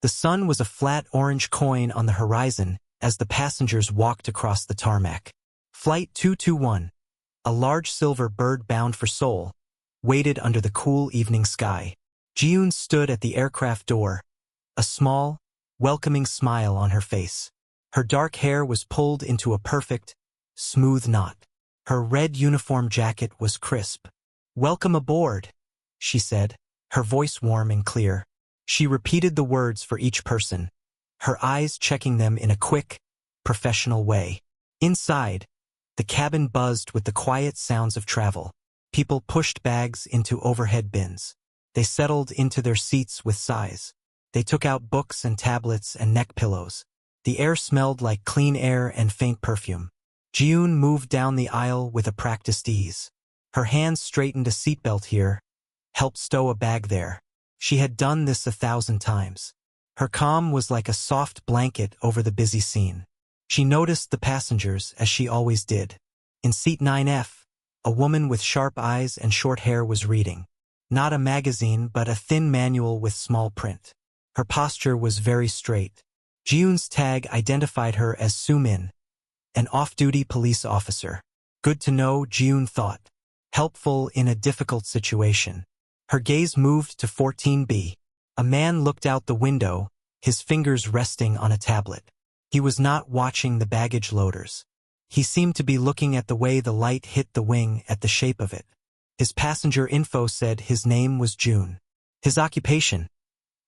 The sun was a flat orange coin on the horizon as the passengers walked across the tarmac. Flight 221, a large silver bird bound for Seoul, waited under the cool evening sky. Ji-yoon stood at the aircraft door, a small, welcoming smile on her face. Her dark hair was pulled into a perfect, smooth knot. Her red uniform jacket was crisp. "Welcome aboard," she said, her voice warm and clear. She repeated the words for each person, her eyes checking them in a quick, professional way. Inside, the cabin buzzed with the quiet sounds of travel. People pushed bags into overhead bins. They settled into their seats with sighs. They took out books and tablets and neck pillows. The air smelled like clean air and faint perfume. Ji-yoon moved down the aisle with a practiced ease. Her hands straightened a seatbelt here, helped stow a bag there. She had done this 1,000 times. Her calm was like a soft blanket over the busy scene. She noticed the passengers, as she always did. In seat 9F, a woman with sharp eyes and short hair was reading. Not a magazine, but a thin manual with small print. Her posture was very straight. Ji-yoon's tag identified her as Soo-min, an off-duty police officer. Good to know, Ji-yoon thought. Helpful in a difficult situation. Her gaze moved to 14B. A man looked out the window, his fingers resting on a tablet. He was not watching the baggage loaders. He seemed to be looking at the way the light hit the wing, at the shape of it. His passenger info said his name was June. His occupation?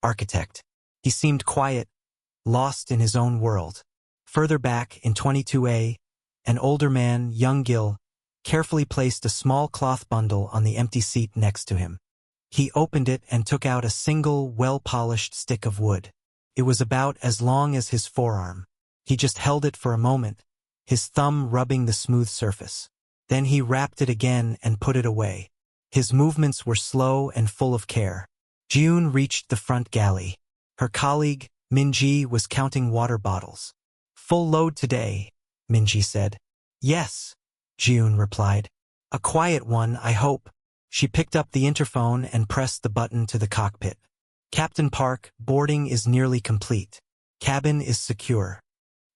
Architect. He seemed quiet, lost in his own world. Further back, in 22A, an older man, young Gil, carefully placed a small cloth bundle on the empty seat next to him. He opened it and took out a single, well-polished stick of wood. It was about as long as his forearm. He just held it for a moment, his thumb rubbing the smooth surface. Then he wrapped it again and put it away. His movements were slow and full of care. Ji-yoon reached the front galley. Her colleague, Min-ji, was counting water bottles. "Full load today," Min-ji said. "Yes," Ji-yoon replied. "A quiet one, I hope." She picked up the interphone and pressed the button to the cockpit. "Captain Park, boarding is nearly complete. Cabin is secure."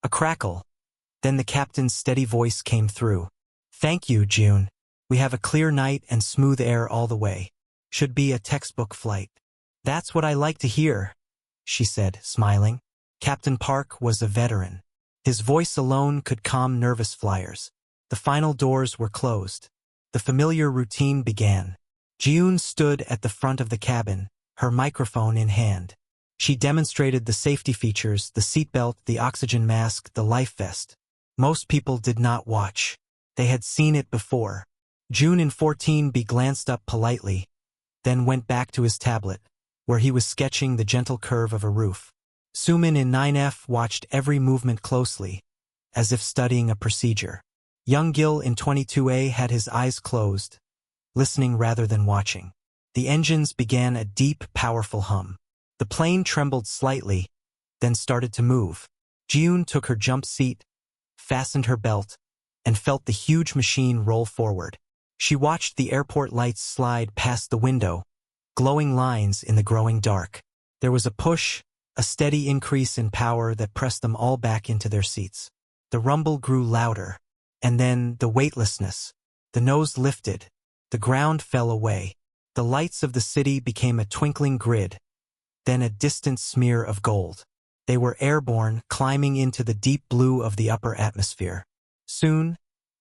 A crackle. Then the captain's steady voice came through. "Thank you, June. We have a clear night and smooth air all the way. Should be a textbook flight." "That's what I like to hear," she said, smiling. Captain Park was a veteran. His voice alone could calm nervous flyers. The final doors were closed. The familiar routine began. Ji-yoon stood at the front of the cabin, her microphone in hand. She demonstrated the safety features, the seatbelt, the oxygen mask, the life vest. Most people did not watch. They had seen it before. June in 14B glanced up politely, then went back to his tablet, where he was sketching the gentle curve of a roof. Soo-min in 9F watched every movement closely, as if studying a procedure. Young Gil in 22A had his eyes closed, listening rather than watching. The engines began a deep, powerful hum. The plane trembled slightly, then started to move. Ji-yoon took her jump seat, fastened her belt, and felt the huge machine roll forward. She watched the airport lights slide past the window, glowing lines in the growing dark. There was a push, a steady increase in power that pressed them all back into their seats. The rumble grew louder, and then the weightlessness. The nose lifted, the ground fell away. The lights of the city became a twinkling grid, then a distant smear of gold. They were airborne, climbing into the deep blue of the upper atmosphere. Soon,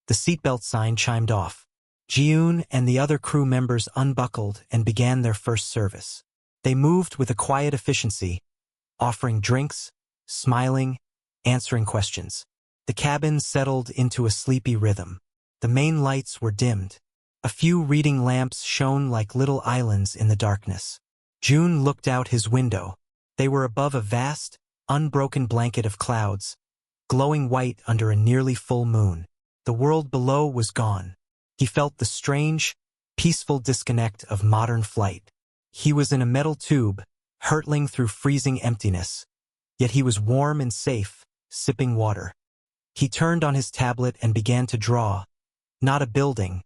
the seatbelt sign chimed off. Ji-yoon and the other crew members unbuckled and began their first service. They moved with a quiet efficiency, offering drinks, smiling, answering questions. The cabin settled into a sleepy rhythm. The main lights were dimmed. A few reading lamps shone like little islands in the darkness. June looked out his window. They were above a vast, unbroken blanket of clouds, glowing white under a nearly full moon. The world below was gone. He felt the strange, peaceful disconnect of modern flight. He was in a metal tube, hurtling through freezing emptiness. Yet he was warm and safe, sipping water. He turned on his tablet and began to draw, not a building,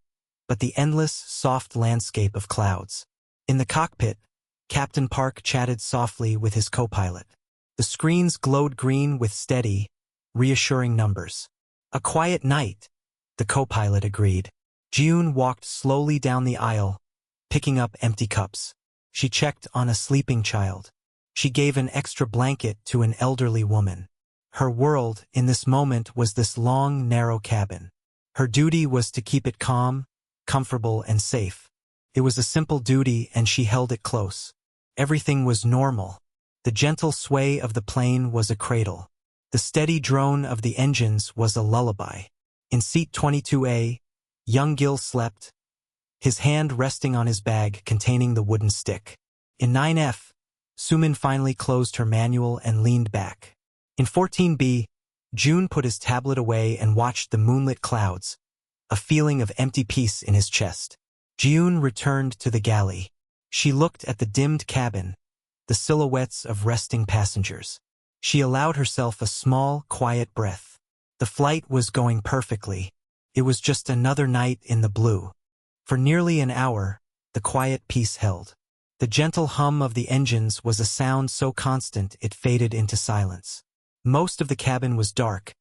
but the endless, soft landscape of clouds. In the cockpit, Captain Park chatted softly with his co-pilot. The screens glowed green with steady, reassuring numbers. "A quiet night," the co-pilot agreed. June walked slowly down the aisle, picking up empty cups. She checked on a sleeping child. She gave an extra blanket to an elderly woman. Her world, in this moment, was this long, narrow cabin. Her duty was to keep it calm, comfortable, and safe. It was a simple duty, and she held it close. Everything was normal. The gentle sway of the plane was a cradle. The steady drone of the engines was a lullaby. In seat 22A, young Gil slept, his hand resting on his bag containing the wooden stick. In 9F, Sumin finally closed her manual and leaned back. In 14B, June put his tablet away and watched the moonlit clouds, a feeling of empty peace in his chest. June returned to the galley. She looked at the dimmed cabin, the silhouettes of resting passengers. She allowed herself a small, quiet breath. The flight was going perfectly. It was just another night in the blue. For nearly an hour, the quiet peace held. The gentle hum of the engines was a sound so constant it faded into silence. Most of the cabin was dark,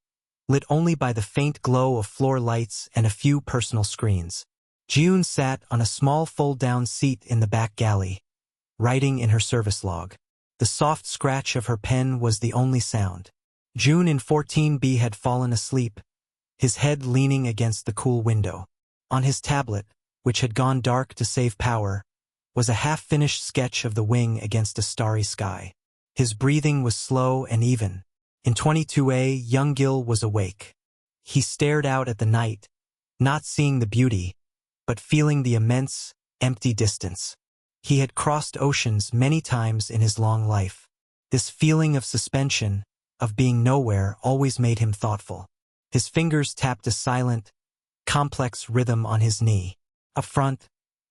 lit only by the faint glow of floor lights and a few personal screens. June sat on a small fold-down seat in the back galley, writing in her service log. The soft scratch of her pen was the only sound. June in 14B had fallen asleep, his head leaning against the cool window. On his tablet, which had gone dark to save power, was a half-finished sketch of the wing against a starry sky. His breathing was slow and even. In 22A, young Gil was awake. He stared out at the night, not seeing the beauty, but feeling the immense, empty distance. He had crossed oceans many times in his long life. This feeling of suspension, of being nowhere, always made him thoughtful. His fingers tapped a silent, complex rhythm on his knee. Up front,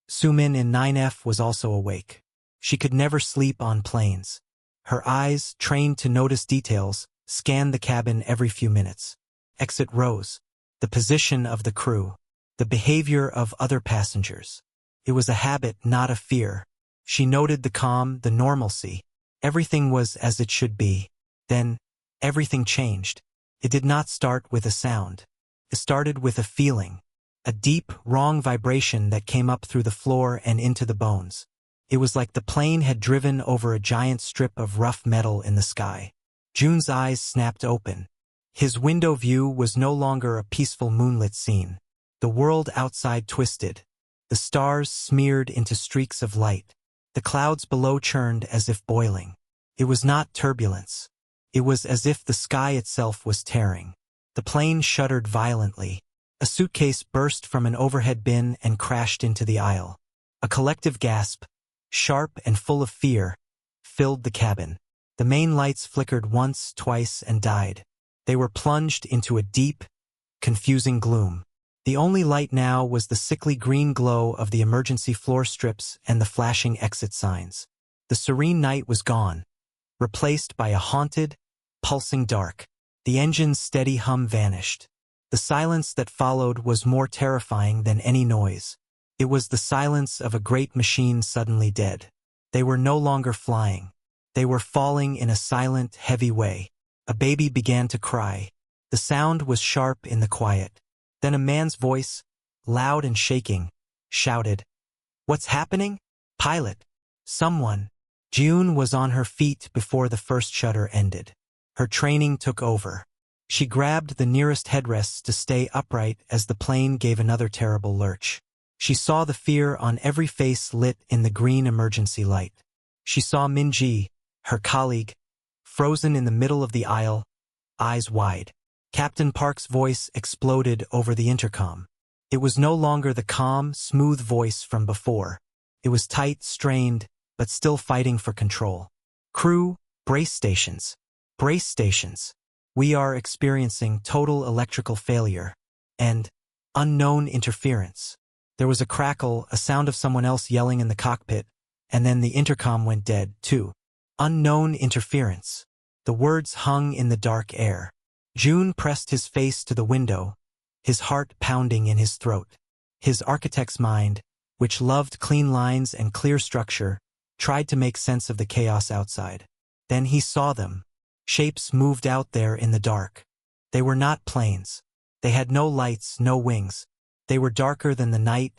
Sumin in 9F was also awake. She could never sleep on planes. Her eyes, trained to notice details, scanned the cabin every few minutes. Exit rows, the position of the crew, the behavior of other passengers. It was a habit, not a fear. She noted the calm, the normalcy. Everything was as it should be. Then, everything changed. It did not start with a sound. It started with a feeling. A deep, wrong vibration that came up through the floor and into the bones. It was like the plane had driven over a giant strip of rough metal in the sky. June's eyes snapped open. His window view was no longer a peaceful moonlit scene. The world outside twisted. The stars smeared into streaks of light. The clouds below churned as if boiling. It was not turbulence. It was as if the sky itself was tearing. The plane shuddered violently. A suitcase burst from an overhead bin and crashed into the aisle. A collective gasp, sharp and full of fear, filled the cabin. The main lights flickered once, twice, and died. They were plunged into a deep, confusing gloom. The only light now was the sickly green glow of the emergency floor strips and the flashing exit signs. The serene night was gone, replaced by a haunted, pulsing dark. The engine's steady hum vanished. The silence that followed was more terrifying than any noise. It was the silence of a great machine suddenly dead. They were no longer flying. They were falling in a silent, heavy way. A baby began to cry. The sound was sharp in the quiet. Then a man's voice, loud and shaking, shouted, "What's happening? Pilot! Someone!" June was on her feet before the first shudder ended. Her training took over. She grabbed the nearest headrests to stay upright as the plane gave another terrible lurch. She saw the fear on every face lit in the green emergency light. She saw Minji, her colleague, frozen in the middle of the aisle, eyes wide. Captain Park's voice exploded over the intercom. It was no longer the calm, smooth voice from before. It was tight, strained, but still fighting for control. "Crew, brace stations. Brace stations. We are experiencing total electrical failure and unknown interference." There was a crackle, a sound of someone else yelling in the cockpit, and then the intercom went dead, too. Unknown interference. The words hung in the dark air. June pressed his face to the window, his heart pounding in his throat. His architect's mind, which loved clean lines and clear structure, tried to make sense of the chaos outside. Then he saw them. Shapes moved out there in the dark. They were not planes. They had no lights, no wings. They were darker than the night,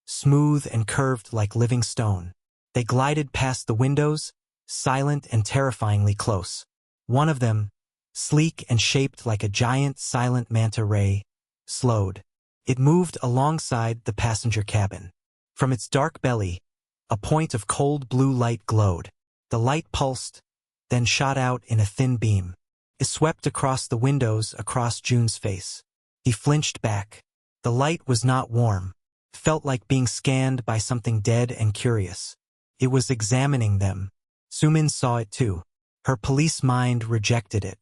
smooth and curved like living stone. They glided past the windows, silent and terrifyingly close. One of them, sleek and shaped like a giant silent manta ray, slowed. It moved alongside the passenger cabin. From its dark belly, a point of cold blue light glowed. The light pulsed, then shot out in a thin beam. It swept across the windows, across June's face. He flinched back. The light was not warm. Felt like being scanned by something dead and curious. It was examining them. Sumin saw it too. Her police mind rejected it.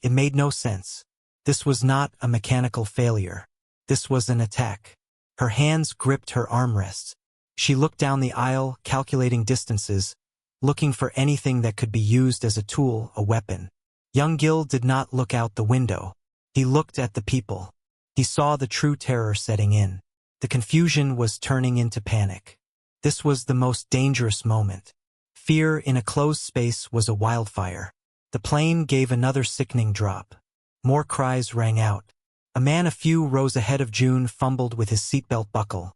It made no sense. This was not a mechanical failure. This was an attack. Her hands gripped her armrests. She looked down the aisle, calculating distances, looking for anything that could be used as a tool, a weapon. Young Gil did not look out the window. He looked at the people. He saw the true terror setting in. The confusion was turning into panic. This was the most dangerous moment. Fear in a closed space was a wildfire. The plane gave another sickening drop. More cries rang out. A man a few rows ahead of June fumbled with his seatbelt buckle,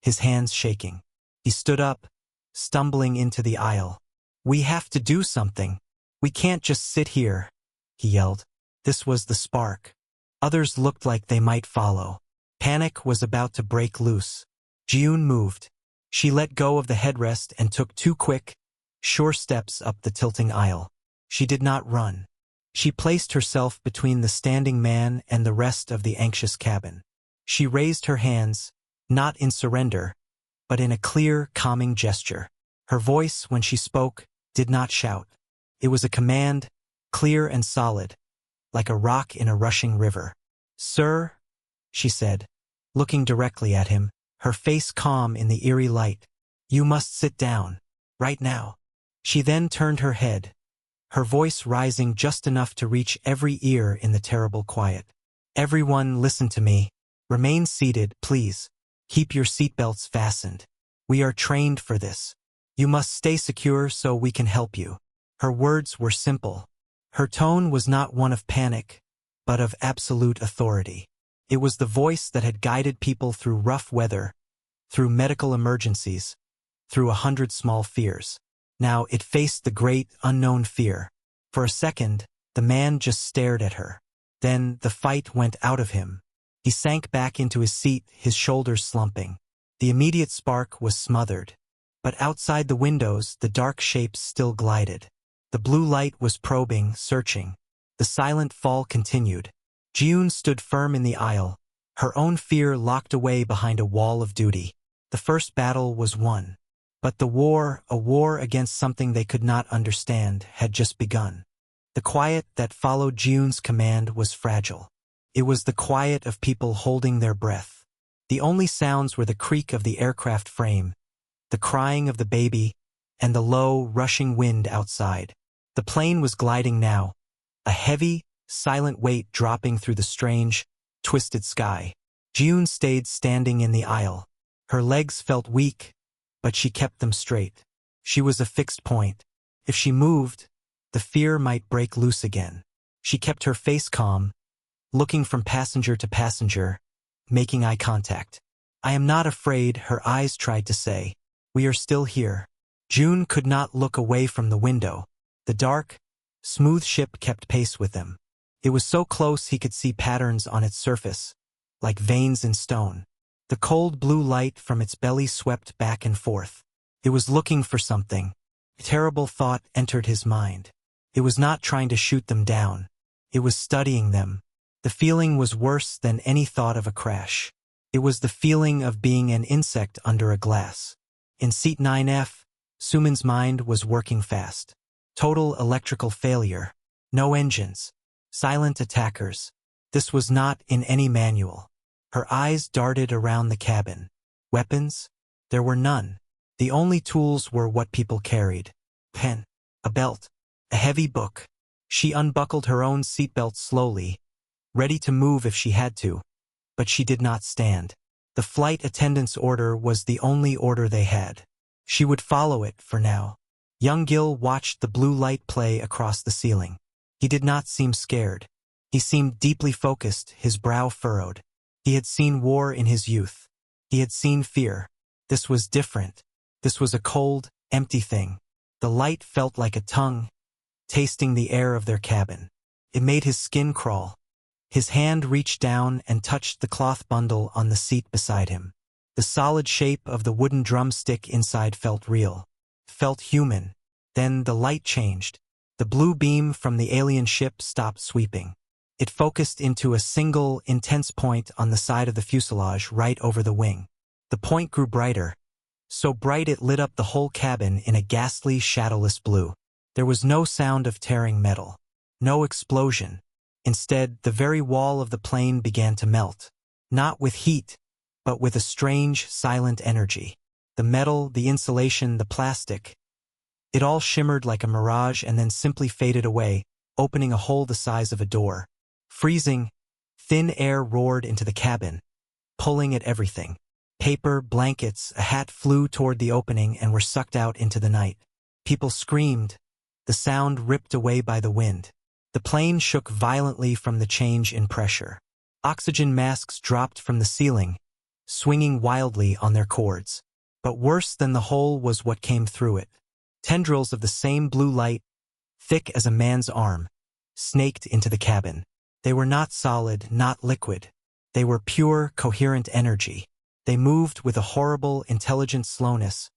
his hands shaking. He stood up, stumbling into the aisle. "We have to do something. We can't just sit here," he yelled. This was the spark. Others looked like they might follow. Panic was about to break loose. June moved. She let go of the headrest and took 2 quick, sure steps up the tilting aisle. She did not run. She placed herself between the standing man and the rest of the anxious cabin. She raised her hands, not in surrender, but in a clear, calming gesture. Her voice, when she spoke, did not shout. It was a command, clear and solid, like a rock in a rushing river. "Sir," she said, looking directly at him, her face calm in the eerie light, "you must sit down, right now." She then turned her head, her voice rising just enough to reach every ear in the terrible quiet. "Everyone, listen to me. Remain seated, please. Keep your seatbelts fastened. We are trained for this. You must stay secure so we can help you." Her words were simple. Her tone was not one of panic, but of absolute authority. It was the voice that had guided people through rough weather, through medical emergencies, through 100 small fears. Now it faced the great, unknown fear. For a second, the man just stared at her. Then the fight went out of him. He sank back into his seat, his shoulders slumping. The immediate spark was smothered. But outside the windows, the dark shapes still glided. The blue light was probing, searching. The silent fall continued. June stood firm in the aisle, her own fear locked away behind a wall of duty. The first battle was won. But the war, a war against something they could not understand, had just begun. The quiet that followed June's command was fragile. It was the quiet of people holding their breath. The only sounds were the creak of the aircraft frame, the crying of the baby, and the low, rushing wind outside. The plane was gliding now, a heavy, silent weight dropping through the strange, twisted sky. June stayed standing in the aisle. Her legs felt weak, but she kept them straight. She was a fixed point. If she moved, the fear might break loose again. She kept her face calm, looking from passenger to passenger, making eye contact. "I am not afraid," her eyes tried to say. "We are still here." June could not look away from the window. The dark, smooth ship kept pace with them. It was so close he could see patterns on its surface, like veins in stone. The cold blue light from its belly swept back and forth. It was looking for something. A terrible thought entered his mind. It was not trying to shoot them down. It was studying them. The feeling was worse than any thought of a crash. It was the feeling of being an insect under a glass. In seat 9F, Sumin's mind was working fast. Total electrical failure. No engines. Silent attackers. This was not in any manual. Her eyes darted around the cabin. Weapons? There were none. The only tools were what people carried. Pen, a belt, a heavy book. She unbuckled her own seatbelt slowly, ready to move if she had to. But she did not stand. The flight attendant's order was the only order they had. She would follow it for now. Young Gil watched the blue light play across the ceiling. He did not seem scared. He seemed deeply focused, his brow furrowed. He had seen war in his youth. He had seen fear. This was different. This was a cold, empty thing. The light felt like a tongue, tasting the air of their cabin. It made his skin crawl. His hand reached down and touched the cloth bundle on the seat beside him. The solid shape of the wooden drumstick inside felt real, felt human. Then the light changed. The blue beam from the alien ship stopped sweeping. It focused into a single, intense point on the side of the fuselage right over the wing. The point grew brighter, so bright it lit up the whole cabin in a ghastly, shadowless blue. There was no sound of tearing metal, no explosion. Instead, the very wall of the plane began to melt, not with heat, but with a strange, silent energy. The metal, the insulation, the plastic, it all shimmered like a mirage and then simply faded away, opening a hole the size of a door. Freezing, thin air roared into the cabin, pulling at everything. Paper, blankets, a hat flew toward the opening and were sucked out into the night. People screamed, the sound ripped away by the wind. The plane shook violently from the change in pressure. Oxygen masks dropped from the ceiling, swinging wildly on their cords. But worse than the hole was what came through it. Tendrils of the same blue light, thick as a man's arm, snaked into the cabin. They were not solid, not liquid. They were pure, coherent energy. They moved with a horrible, intelligent slowness,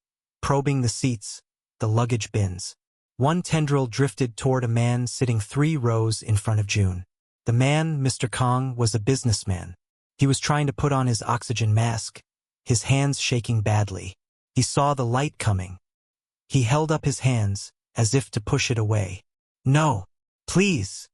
probing the seats, the luggage bins. One tendril drifted toward a man sitting 3 rows in front of June. The man, Mr. Kong, was a businessman. He was trying to put on his oxygen mask, his hands shaking badly. He saw the light coming. He held up his hands, as if to push it away. "No, please,"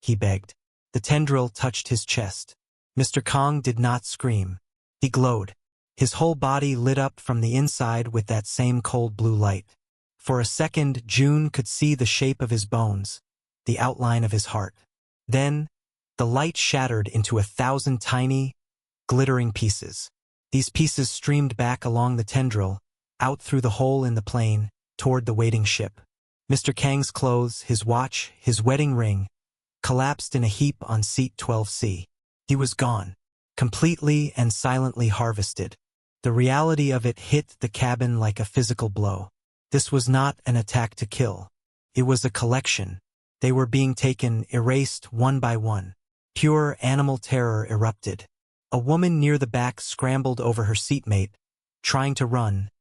he begged. The tendril touched his chest. Mr. Kong did not scream. He glowed. His whole body lit up from the inside with that same cold blue light. For a second, June could see the shape of his bones, the outline of his heart. Then, the light shattered into 1,000 tiny, glittering pieces. These pieces streamed back along the tendril, out through the hole in the plane, toward the waiting ship. Mr. Kang's clothes, his watch, his wedding ring, collapsed in a heap on seat 12C. He was gone, completely and silently harvested. The reality of it hit the cabin like a physical blow. This was not an attack to kill. It was a collection. They were being taken, erased one by one. Pure animal terror erupted. A woman near the back scrambled over her seatmate, trying to run,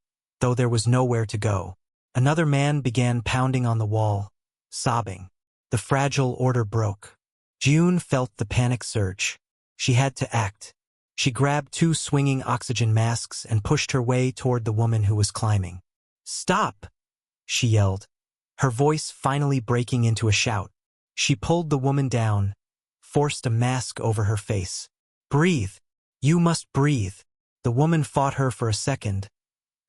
though there was nowhere to go. Another man began pounding on the wall, sobbing. The fragile order broke. June felt the panic surge. She had to act. She grabbed 2 swinging oxygen masks and pushed her way toward the woman who was climbing. "Stop!" she yelled, her voice finally breaking into a shout. She pulled the woman down, forced a mask over her face. "Breathe. You must breathe." The woman fought her for a second,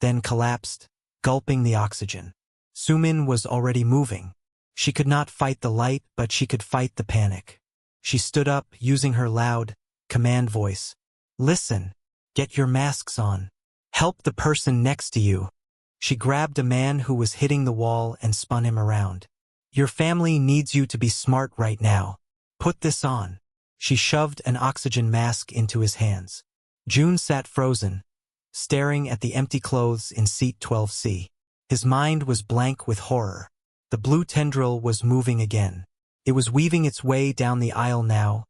then collapsed, gulping the oxygen. Sumin was already moving. She could not fight the light, but she could fight the panic. She stood up, using her loud, command voice. "Listen. Get your masks on. Help the person next to you." She grabbed a man who was hitting the wall and spun him around. "Your family needs you to be smart right now. Put this on." She shoved an oxygen mask into his hands. June sat frozen, staring at the empty clothes in seat 12C. His mind was blank with horror. The blue tendril was moving again. It was weaving its way down the aisle now,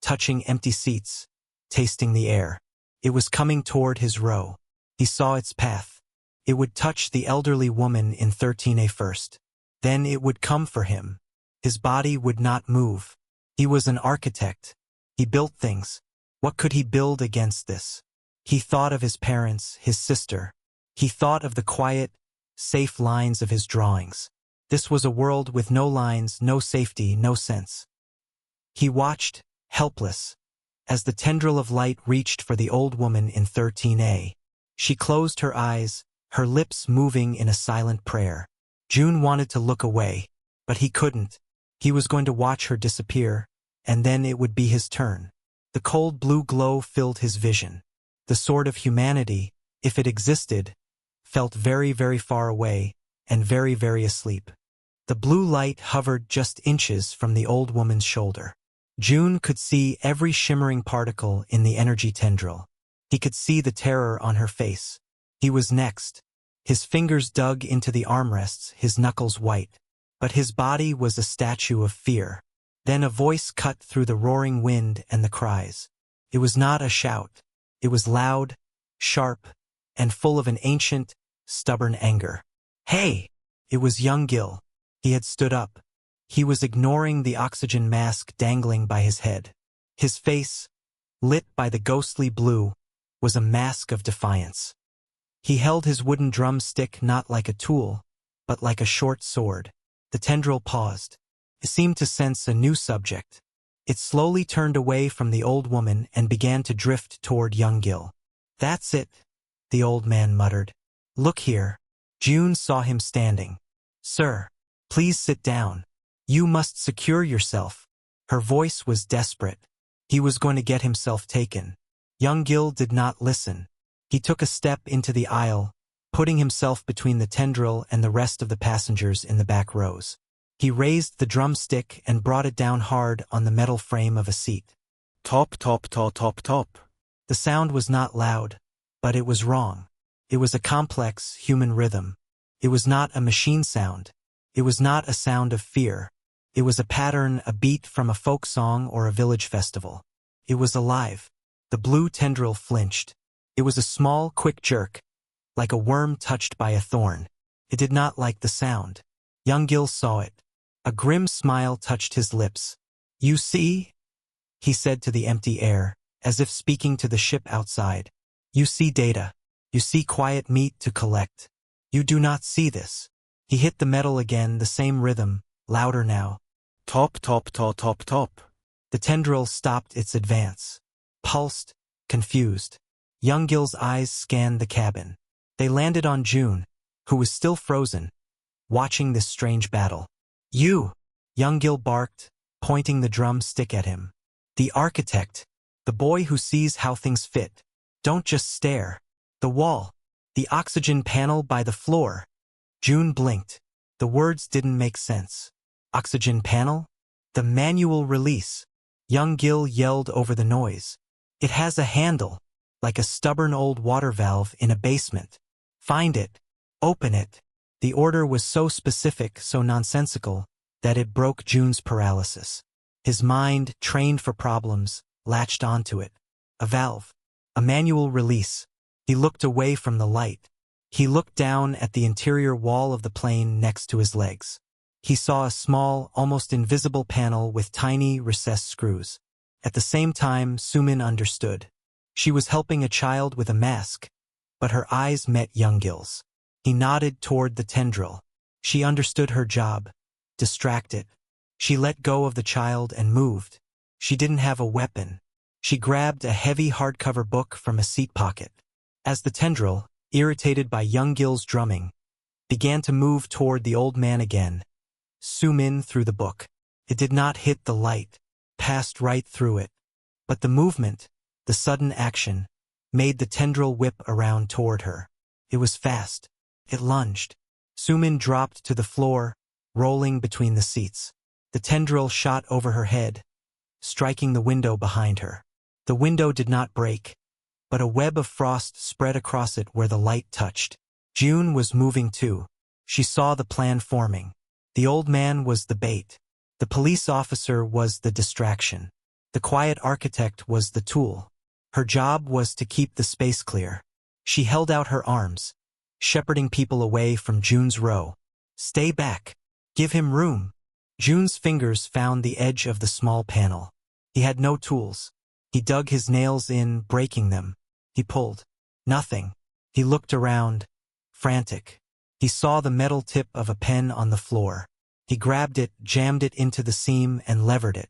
touching empty seats, tasting the air. It was coming toward his row. He saw its path. It would touch the elderly woman in 13A first. Then it would come for him. His body would not move. He was an architect. He built things. What could he build against this? He thought of his parents, his sister. He thought of the quiet, safe lines of his drawings. This was a world with no lines, no safety, no sense. He watched, helpless, as the tendril of light reached for the old woman in 13A. She closed her eyes, her lips moving in a silent prayer. June wanted to look away, but he couldn't. He was going to watch her disappear, and then it would be his turn. The cold blue glow filled his vision. The sword of humanity, if it existed, felt very, very far away and very, very asleep. The blue light hovered just inches from the old woman's shoulder. June could see every shimmering particle in the energy tendril. He could see the terror on her face. He was next. His fingers dug into the armrests, his knuckles white. But his body was a statue of fear. Then a voice cut through the roaring wind and the cries. It was not a shout. It was loud, sharp, and full of an ancient, stubborn anger. Hey! It was young Gil. He had stood up. He was ignoring the oxygen mask dangling by his head. His face, lit by the ghostly blue, was a mask of defiance. He held his wooden drumstick not like a tool, but like a short sword. The tendril paused. It seemed to sense a new subject. It slowly turned away from the old woman and began to drift toward young Gil. "That's it," the old man muttered. "Look here." June saw him standing. "Sir, please sit down. You must secure yourself." Her voice was desperate. He was going to get himself taken. Young Gil did not listen. He took a step into the aisle, putting himself between the tendril and the rest of the passengers in the back rows. He raised the drumstick and brought it down hard on the metal frame of a seat. Top, top, top, top, top. The sound was not loud, but it was wrong. It was a complex human rhythm. It was not a machine sound. It was not a sound of fear. It was a pattern, a beat from a folk song or a village festival. It was alive. The blue tendril flinched. It was a small, quick jerk, like a worm touched by a thorn. It did not like the sound. Young Gil saw it. A grim smile touched his lips. "You see?" he said to the empty air, as if speaking to the ship outside. "You see data. You see quiet meat to collect. You do not see this." He hit the metal again, the same rhythm, louder now. Top, top, top, top, top. The tendril stopped its advance. Pulsed, confused. Young Gil's eyes scanned the cabin. They landed on June, who was still frozen, watching this strange battle. "You!" Young Gil barked, pointing the drumstick at him. "The architect. The boy who sees how things fit. Don't just stare. The wall. The oxygen panel by the floor." June blinked. The words didn't make sense. Oxygen panel? The manual release. Young Gil yelled over the noise. "It has a handle, like a stubborn old water valve in a basement. Find it. Open it." The order was so specific, so nonsensical, that it broke June's paralysis. His mind, trained for problems, latched onto it. A valve. A manual release. He looked away from the light. He looked down at the interior wall of the plane next to his legs. He saw a small, almost invisible panel with tiny, recessed screws. At the same time, Sumin understood. She was helping a child with a mask, but her eyes met young Gil's. He nodded toward the tendril. She understood her job. Distract it. She let go of the child and moved. She didn't have a weapon. She grabbed a heavy hardcover book from a seat pocket. As the tendril, irritated by young Gil's drumming, began to move toward the old man again, Sumin threw the book. It did not hit the light, passed right through it. But the movement, the sudden action, made the tendril whip around toward her. It was fast. It lunged. Sumin dropped to the floor, rolling between the seats. The tendril shot over her head, striking the window behind her. The window did not break, but a web of frost spread across it where the light touched. June was moving too. She saw the plan forming. The old man was the bait. The police officer was the distraction. The quiet architect was the tool. Her job was to keep the space clear. She held out her arms, shepherding people away from June's row. "Stay back. Give him room." June's fingers found the edge of the small panel. He had no tools. He dug his nails in, breaking them. He pulled. Nothing. He looked around, frantic. He saw the metal tip of a pen on the floor. He grabbed it, jammed it into the seam, and levered it.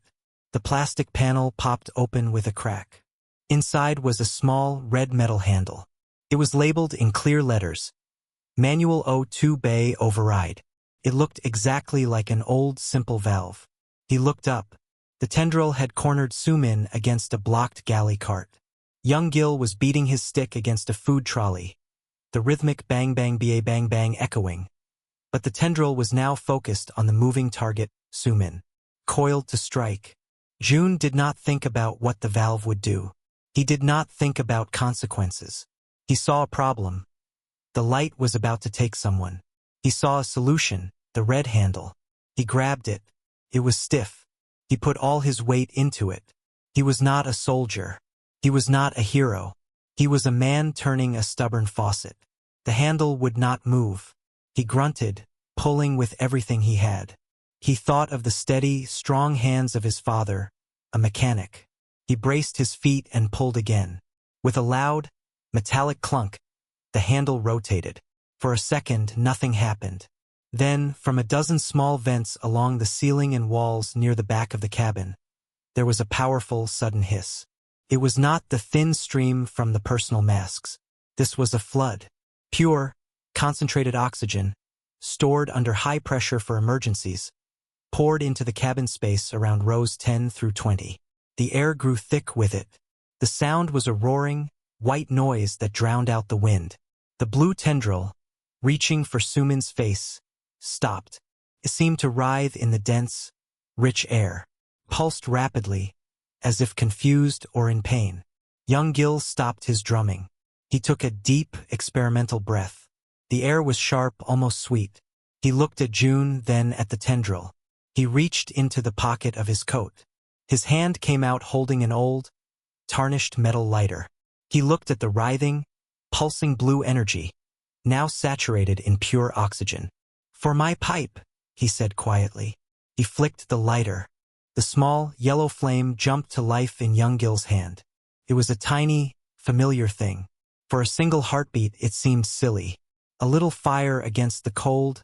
The plastic panel popped open with a crack. Inside was a small, red metal handle. It was labeled in clear letters, Manual O2 Bay Override. It looked exactly like an old, simple valve. He looked up. The tendril had cornered Sumin against a blocked galley cart. Young Gil was beating his stick against a food trolley, the rhythmic bang-bang-ba-bang-bang echoing. But the tendril was now focused on the moving target, Sumin. Coiled to strike. June did not think about what the valve would do. He did not think about consequences. He saw a problem. The light was about to take someone. He saw a solution, the red handle. He grabbed it. It was stiff. He put all his weight into it. He was not a soldier. He was not a hero. He was a man turning a stubborn faucet. The handle would not move. He grunted, pulling with everything he had. He thought of the steady, strong hands of his father, a mechanic. He braced his feet and pulled again. With a loud, metallic clunk, the handle rotated. For a second, nothing happened. Then, from a dozen small vents along the ceiling and walls near the back of the cabin, there was a powerful, sudden hiss. It was not the thin stream from the personal masks. This was a flood. Pure, concentrated oxygen, stored under high pressure for emergencies, poured into the cabin space around rows 10 through 20. The air grew thick with it. The sound was a roaring, white noise that drowned out the wind. The blue tendril, reaching for Sumin's face, stopped. It seemed to writhe in the dense, rich air, pulsed rapidly, as if confused or in pain. Young Gil stopped his drumming. He took a deep, experimental breath. The air was sharp, almost sweet. He looked at June, then at the tendril. He reached into the pocket of his coat. His hand came out holding an old, tarnished metal lighter. He looked at the writhing, pulsing blue energy, now saturated in pure oxygen. "For my pipe," he said quietly. He flicked the lighter. The small, yellow flame jumped to life in young Gil's hand. It was a tiny, familiar thing. For a single heartbeat, it seemed silly. A little fire against the cold,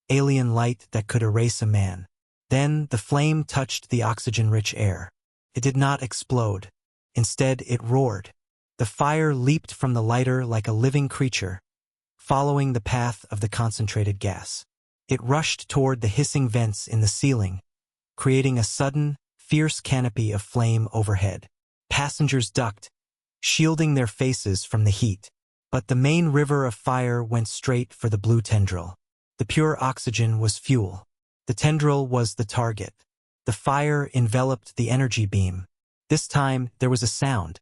alien light that could erase a man. Then the flame touched the oxygen-rich air. It did not explode. Instead, it roared. The fire leaped from the lighter like a living creature, following the path of the concentrated gas. It rushed toward the hissing vents in the ceiling, creating a sudden, fierce canopy of flame overhead. Passengers ducked, shielding their faces from the heat. But the main river of fire went straight for the blue tendril. The pure oxygen was fuel. The tendril was the target. The fire enveloped the energy beam. This time, there was a sound.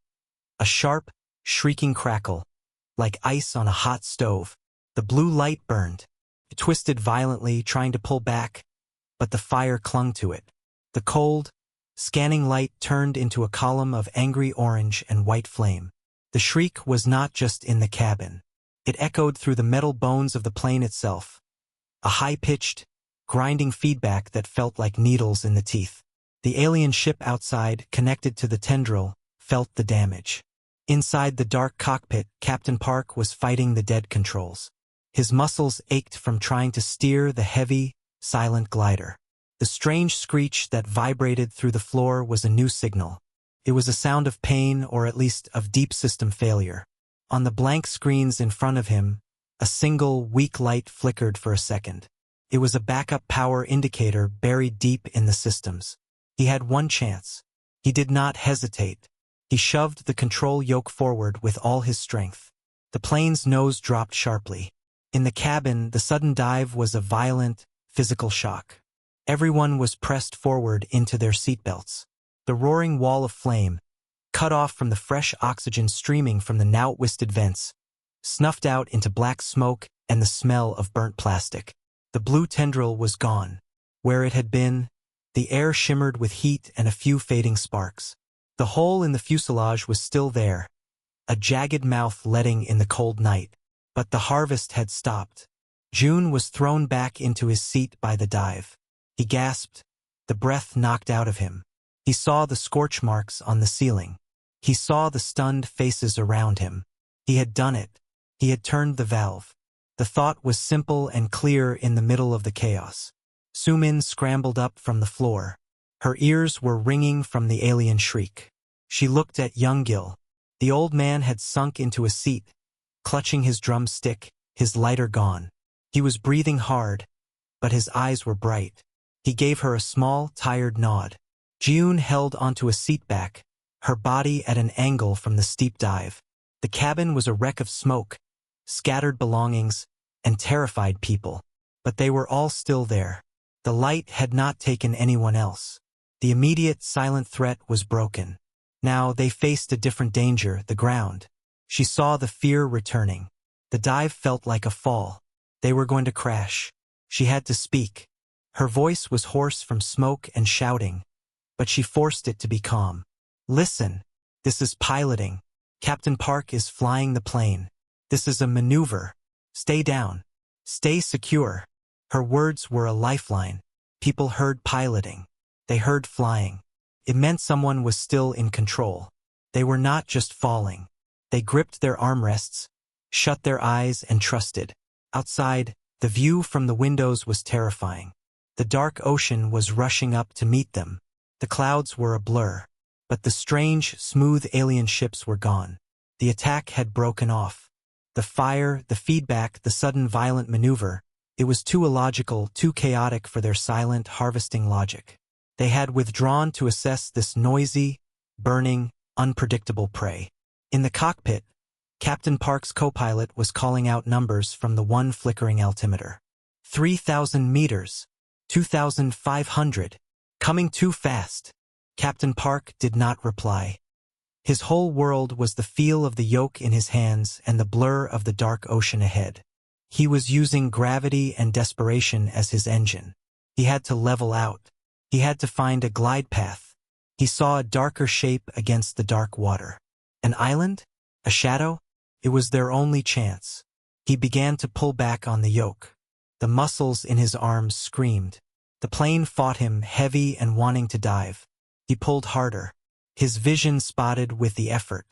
A sharp, shrieking crackle, like ice on a hot stove. The blue light burned. It twisted violently, trying to pull back, but the fire clung to it. The cold, scanning light turned into a column of angry orange and white flame. The shriek was not just in the cabin. It echoed through the metal bones of the plane itself. A high-pitched, grinding feedback that felt like needles in the teeth. The alien ship outside, connected to the tendril, felt the damage. Inside the dark cockpit, Captain Park was fighting the dead controls. His muscles ached from trying to steer the heavy, silent glider. The strange screech that vibrated through the floor was a new signal. It was a sound of pain, or at least of deep system failure. On the blank screens in front of him, a single, weak light flickered for a second. It was a backup power indicator buried deep in the systems. He had one chance. He did not hesitate. He shoved the control yoke forward with all his strength. The plane's nose dropped sharply. In the cabin, the sudden dive was a violent, physical shock. Everyone was pressed forward into their seatbelts. The roaring wall of flame, cut off from the fresh oxygen streaming from the now twisted vents, snuffed out into black smoke and the smell of burnt plastic. The blue tendril was gone. Where it had been, the air shimmered with heat and a few fading sparks. The hole in the fuselage was still there, a jagged mouth letting in the cold night. But the harvest had stopped. June was thrown back into his seat by the dive. He gasped, the breath knocked out of him. He saw the scorch marks on the ceiling. He saw the stunned faces around him. He had done it. He had turned the valve. The thought was simple and clear in the middle of the chaos. Sumin scrambled up from the floor. Her ears were ringing from the alien shriek. She looked at young Gil. The old man had sunk into a seat, clutching his drumstick, his lighter gone. He was breathing hard, but his eyes were bright. He gave her a small, tired nod. June held onto a seatback, her body at an angle from the steep dive. The cabin was a wreck of smoke, scattered belongings, and terrified people. But they were all still there. The light had not taken anyone else. The immediate silent threat was broken. Now they faced a different danger, the ground. She saw the fear returning. The dive felt like a fall. They were going to crash. She had to speak. Her voice was hoarse from smoke and shouting, but she forced it to be calm. Listen, this is piloting. Captain Park is flying the plane. This is a maneuver. Stay down. Stay secure. Her words were a lifeline. People heard piloting. They heard flying. It meant someone was still in control. They were not just falling. They gripped their armrests, shut their eyes and trusted. Outside, the view from the windows was terrifying. The dark ocean was rushing up to meet them. The clouds were a blur. But the strange, smooth alien ships were gone. The attack had broken off. The fire, the feedback, the sudden violent maneuver, it was too illogical, too chaotic for their silent, harvesting logic. They had withdrawn to assess this noisy, burning, unpredictable prey. In the cockpit, Captain Park's co-pilot was calling out numbers from the one flickering altimeter. 3,000 meters. 2,500. Coming too fast. Captain Park did not reply. His whole world was the feel of the yoke in his hands and the blur of the dark ocean ahead. He was using gravity and desperation as his engine. He had to level out. He had to find a glide path. He saw a darker shape against the dark water. An island? A shadow? It was their only chance. He began to pull back on the yoke. The muscles in his arms screamed. The plane fought him, heavy and wanting to dive. He pulled harder. His vision spotted with the effort.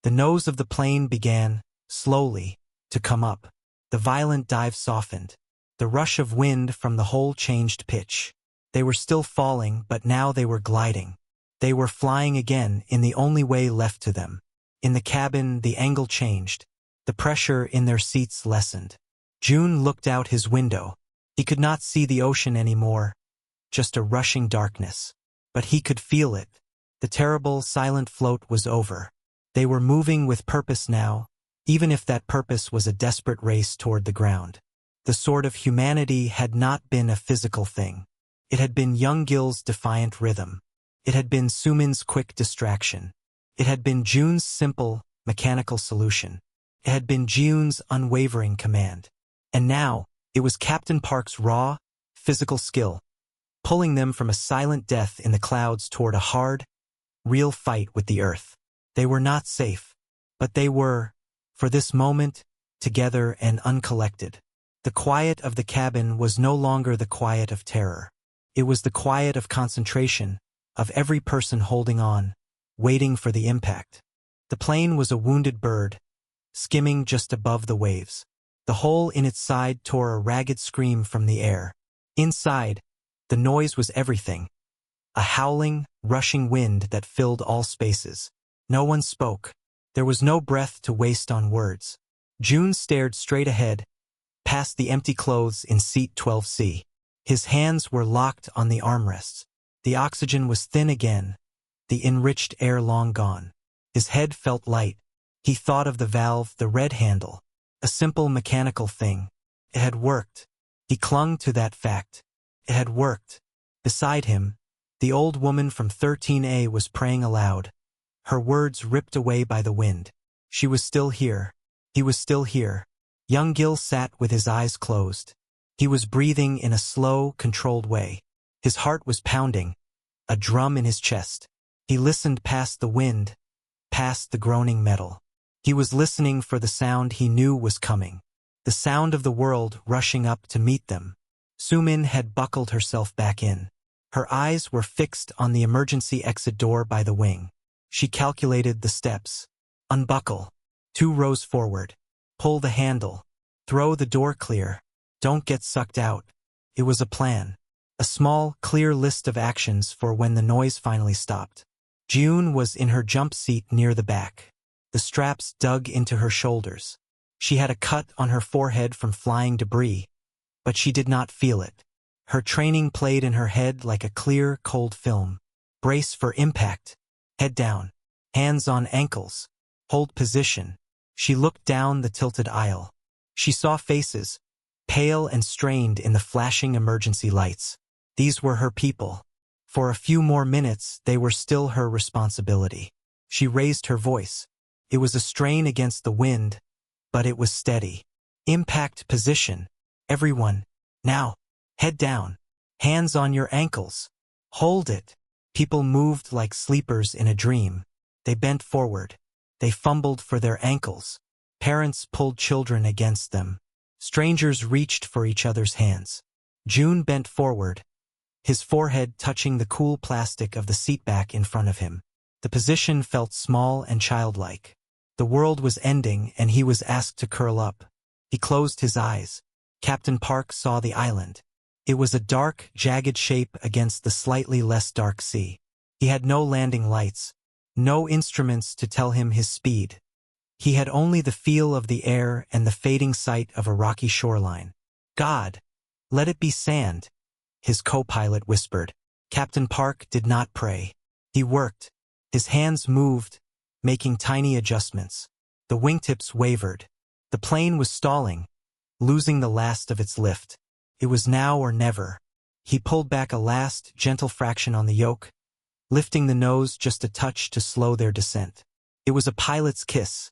The nose of the plane began, slowly, to come up. The violent dive softened. The rush of wind from the hole changed pitch. They were still falling, but now they were gliding. They were flying again in the only way left to them. In the cabin, the angle changed. The pressure in their seats lessened. June looked out his window. He could not see the ocean anymore, just a rushing darkness. But he could feel it. The terrible, silent float was over. They were moving with purpose now, even if that purpose was a desperate race toward the ground. The sword of humanity had not been a physical thing. It had been young Gil's defiant rhythm. It had been Sumin's quick distraction. It had been June's simple, mechanical solution. It had been June's unwavering command. And now, it was Captain Park's raw, physical skill, pulling them from a silent death in the clouds toward a hard, real fight with the earth. They were not safe, but they were, for this moment, together and uncollected. The quiet of the cabin was no longer the quiet of terror. It was the quiet of concentration, of every person holding on, waiting for the impact. The plane was a wounded bird, skimming just above the waves. The hole in its side tore a ragged scream from the air. Inside, the noise was everything. A howling, rushing wind that filled all spaces. No one spoke. There was no breath to waste on words. June stared straight ahead, past the empty clothes in seat 12C. His hands were locked on the armrests. The oxygen was thin again, the enriched air long gone. His head felt light. He thought of the valve, the red handle. A simple mechanical thing. It had worked. He clung to that fact. It had worked. Beside him, the old woman from 13A was praying aloud, her words ripped away by the wind. She was still here. He was still here. Young Gil sat with his eyes closed. He was breathing in a slow, controlled way. His heart was pounding, a drum in his chest. He listened past the wind, past the groaning metal. He was listening for the sound he knew was coming. The sound of the world rushing up to meet them. Sumin had buckled herself back in. Her eyes were fixed on the emergency exit door by the wing. She calculated the steps. Unbuckle. 2 rows forward. Pull the handle. Throw the door clear. Don't get sucked out. It was a plan. A small, clear list of actions for when the noise finally stopped. June was in her jump seat near the back. The straps dug into her shoulders. She had a cut on her forehead from flying debris, but she did not feel it. Her training played in her head like a clear, cold film. Brace for impact. Head down. Hands on ankles. Hold position. She looked down the tilted aisle. She saw faces, pale and strained in the flashing emergency lights. These were her people. For a few more minutes, they were still her responsibility. She raised her voice. It was a strain against the wind, but it was steady. Impact position. Everyone. Now. Head down. Hands on your ankles. Hold it. People moved like sleepers in a dream. They bent forward. They fumbled for their ankles. Parents pulled children against them. Strangers reached for each other's hands. June bent forward, his forehead touching the cool plastic of the seatback in front of him. The position felt small and childlike. The world was ending and he was asked to curl up. He closed his eyes. Captain Park saw the island. It was a dark, jagged shape against the slightly less dark sea. He had no landing lights, no instruments to tell him his speed. He had only the feel of the air and the fading sight of a rocky shoreline. God, let it be sand, his co-pilot whispered. Captain Park did not pray. He worked. His hands moved, making tiny adjustments. The wingtips wavered. The plane was stalling, losing the last of its lift. It was now or never. He pulled back a last, gentle fraction on the yoke, lifting the nose just a touch to slow their descent. It was a pilot's kiss,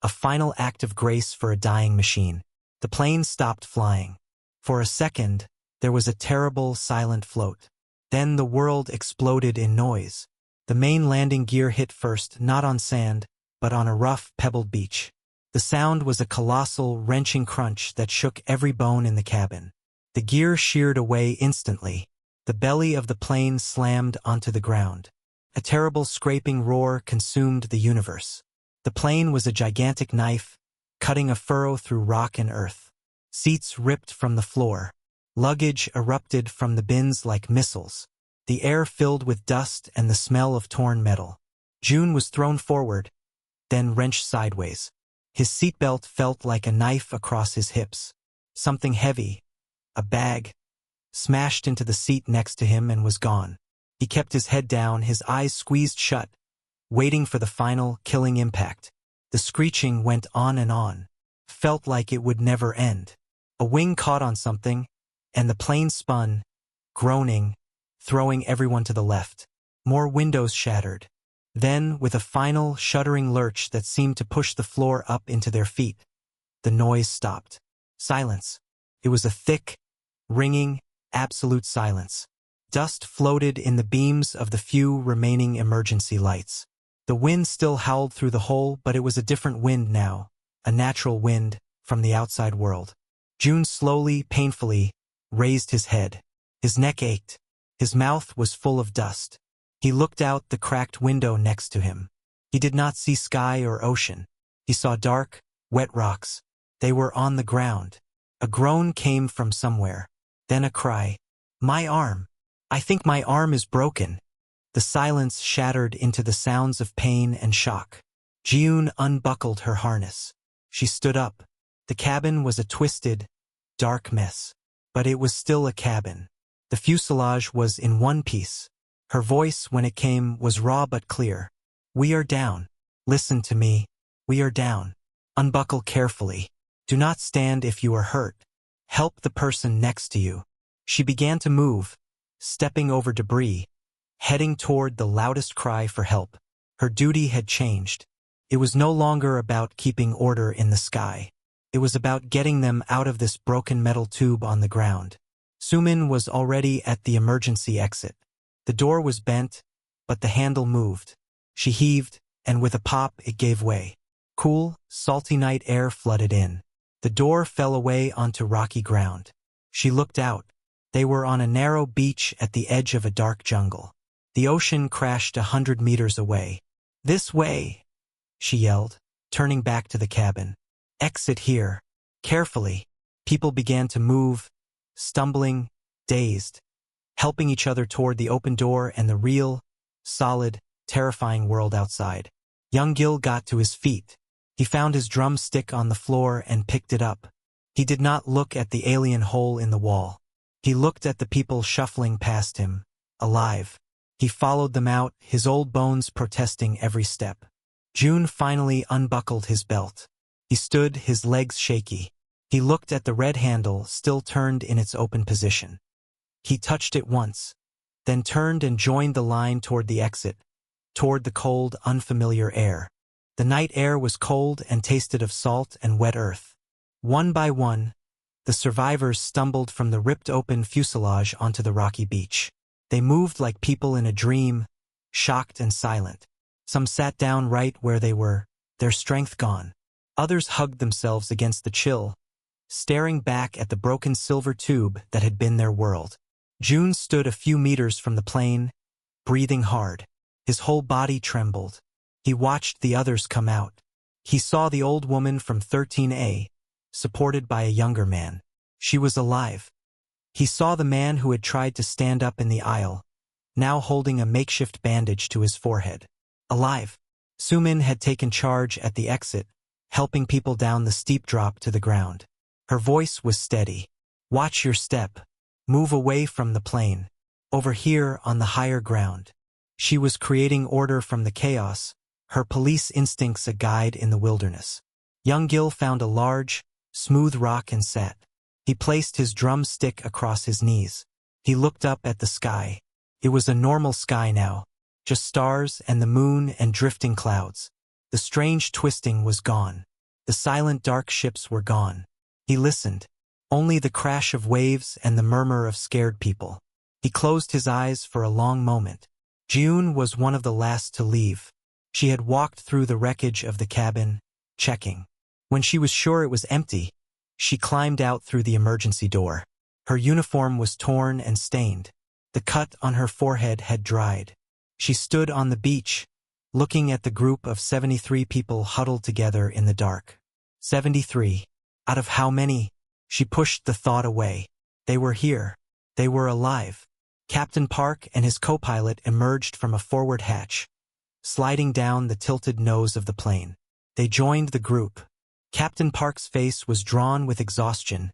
a final act of grace for a dying machine. The plane stopped flying. For a second, there was a terrible, silent float. Then the world exploded in noise. The main landing gear hit first, not on sand, but on a rough, pebbled beach. The sound was a colossal, wrenching crunch that shook every bone in the cabin. The gear sheared away instantly. The belly of the plane slammed onto the ground. A terrible scraping roar consumed the universe. The plane was a gigantic knife, cutting a furrow through rock and earth. Seats ripped from the floor. Luggage erupted from the bins like missiles. The air filled with dust and the smell of torn metal. June was thrown forward, then wrenched sideways. His seatbelt felt like a knife across his hips. Something heavy, a bag, smashed into the seat next to him and was gone. He kept his head down, his eyes squeezed shut, waiting for the final, killing impact. The screeching went on, felt like it would never end. A wing caught on something, and the plane spun, groaning, throwing everyone to the left. More windows shattered. Then, with a final, shuddering lurch that seemed to push the floor up into their feet, the noise stopped. Silence. It was a thick, ringing, absolute silence. Dust floated in the beams of the few remaining emergency lights. The wind still howled through the hole, but it was a different wind now, a natural wind from the outside world. June slowly, painfully, raised his head. His neck ached. His mouth was full of dust. He looked out the cracked window next to him. He did not see sky or ocean. He saw dark, wet rocks. They were on the ground. A groan came from somewhere. Then a cry. My arm. I think my arm is broken. The silence shattered into the sounds of pain and shock. June unbuckled her harness. She stood up. The cabin was a twisted, dark mess. But it was still a cabin. The fuselage was in one piece. Her voice, when it came, was raw but clear. We are down. Listen to me. We are down. Unbuckle carefully. Do not stand if you are hurt. Help the person next to you. She began to move, stepping over debris, heading toward the loudest cry for help. Her duty had changed. It was no longer about keeping order in the sky. It was about getting them out of this broken metal tube on the ground. Sumin was already at the emergency exit. The door was bent, but the handle moved. She heaved, and with a pop it gave way. Cool, salty night air flooded in. The door fell away onto rocky ground. She looked out. They were on a narrow beach at the edge of a dark jungle. The ocean crashed 100 meters away. This way, she yelled, turning back to the cabin. Exit here. Carefully. People began to move, stumbling, dazed, helping each other toward the open door and the real, solid, terrifying world outside. Young Gil got to his feet. He found his drumstick on the floor and picked it up. He did not look at the alien hole in the wall. He looked at the people shuffling past him, alive. He followed them out, his old bones protesting every step. June finally unbuckled his belt. He stood, his legs shaky. He looked at the red handle still turned in its open position. He touched it once, then turned and joined the line toward the exit, toward the cold, unfamiliar air. The night air was cold and tasted of salt and wet earth. One by one, the survivors stumbled from the ripped-open fuselage onto the rocky beach. They moved like people in a dream, shocked and silent. Some sat down right where they were, their strength gone. Others hugged themselves against the chill, staring back at the broken silver tube that had been their world. June stood a few meters from the plane, breathing hard. His whole body trembled. He watched the others come out. He saw the old woman from 13A, supported by a younger man. She was alive. He saw the man who had tried to stand up in the aisle, now holding a makeshift bandage to his forehead. Alive. Sumin had taken charge at the exit, helping people down the steep drop to the ground. Her voice was steady. Watch your step. Move away from the plane. Over here on the higher ground. She was creating order from the chaos, her police instincts a guide in the wilderness. Young Gil found a large, smooth rock and sat. He placed his drumstick across his knees. He looked up at the sky. It was a normal sky now, just stars and the moon and drifting clouds. The strange twisting was gone. The silent dark ships were gone. He listened. Only the crash of waves and the murmur of scared people. He closed his eyes for a long moment. June was one of the last to leave. She had walked through the wreckage of the cabin, checking. When she was sure it was empty, she climbed out through the emergency door. Her uniform was torn and stained. The cut on her forehead had dried. She stood on the beach, looking at the group of 73 people huddled together in the dark. 73. Out of how many? She pushed the thought away. They were here. They were alive. Captain Park and his co-pilot emerged from a forward hatch, sliding down the tilted nose of the plane. They joined the group. Captain Park's face was drawn with exhaustion,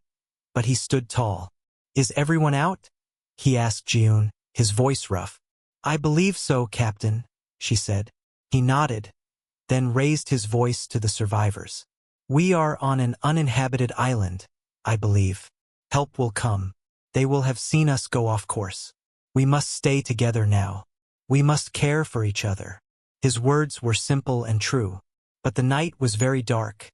but he stood tall. Is everyone out? He asked June, his voice rough. I believe so, Captain, she said. He nodded, then raised his voice to the survivors. We are on an uninhabited island, I believe. Help will come. They will have seen us go off course. We must stay together now. We must care for each other. His words were simple and true, but the night was very dark,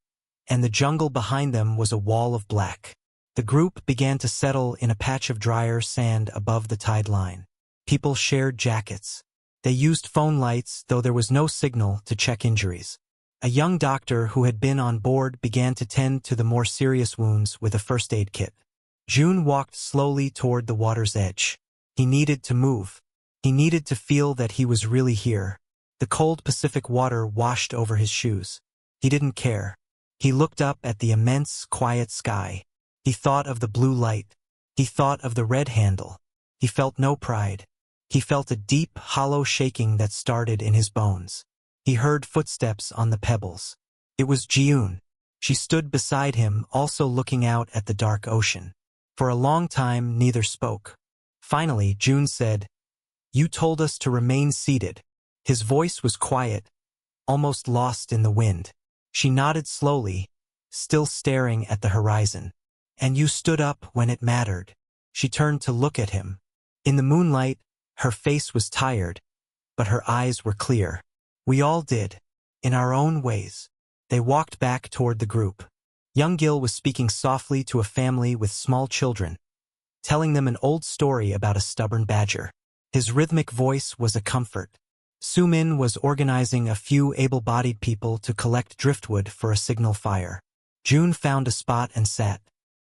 and the jungle behind them was a wall of black. The group began to settle in a patch of drier sand above the tide line. People shared jackets. They used phone lights, though there was no signal, to check injuries. A young doctor who had been on board began to tend to the more serious wounds with a first aid kit. June walked slowly toward the water's edge. He needed to move. He needed to feel that he was really here. The cold Pacific water washed over his shoes. He didn't care. He looked up at the immense, quiet sky. He thought of the blue light. He thought of the red handle. He felt no pride. He felt a deep, hollow shaking that started in his bones. He heard footsteps on the pebbles. It was June. She stood beside him, also looking out at the dark ocean. For a long time, neither spoke. Finally, June said, You told us to remain seated. His voice was quiet, almost lost in the wind. She nodded slowly, still staring at the horizon. And you stood up when it mattered. She turned to look at him. In the moonlight, her face was tired, but her eyes were clear. We all did, in our own ways. They walked back toward the group. Young Gil was speaking softly to a family with small children, telling them an old story about a stubborn badger. His rhythmic voice was a comfort. Sumin was organizing a few able-bodied people to collect driftwood for a signal fire. June found a spot and sat.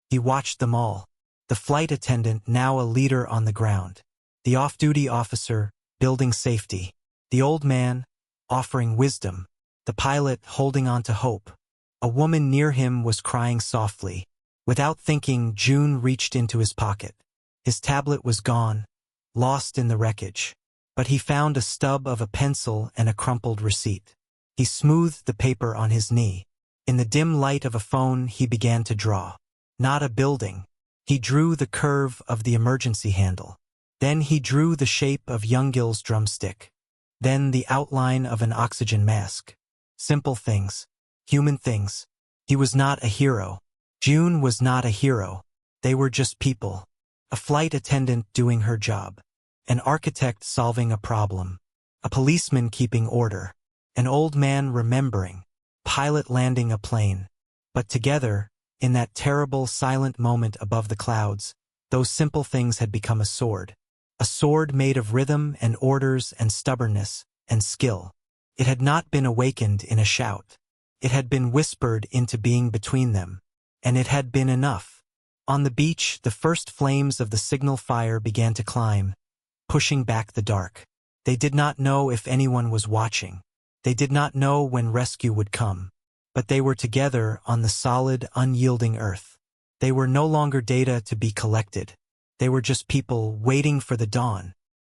He watched them all. The flight attendant, now a leader on the ground. The off-duty officer, building safety. The old man, offering wisdom. The pilot, holding on to hope. A woman near him was crying softly. Without thinking, June reached into his pocket. His tablet was gone, lost in the wreckage. But he found a stub of a pencil and a crumpled receipt. He smoothed the paper on his knee. In the dim light of a phone, he began to draw. Not a building. He drew the curve of the emergency handle. Then he drew the shape of Young Gil's drumstick. Then the outline of an oxygen mask. Simple things. Human things. He was not a hero. June was not a hero. They were just people. A flight attendant doing her job. An architect solving a problem. A policeman keeping order. An old man remembering. Pilot landing a plane. But together, in that terrible, silent moment above the clouds, those simple things had become a sword. A sword made of rhythm and orders and stubbornness and skill. It had not been awakened in a shout. It had been whispered into being between them. And it had been enough. On the beach, the first flames of the signal fire began to climb, pushing back the dark. They did not know if anyone was watching. They did not know when rescue would come. But they were together on the solid, unyielding earth. They were no longer data to be collected. They were just people waiting for the dawn.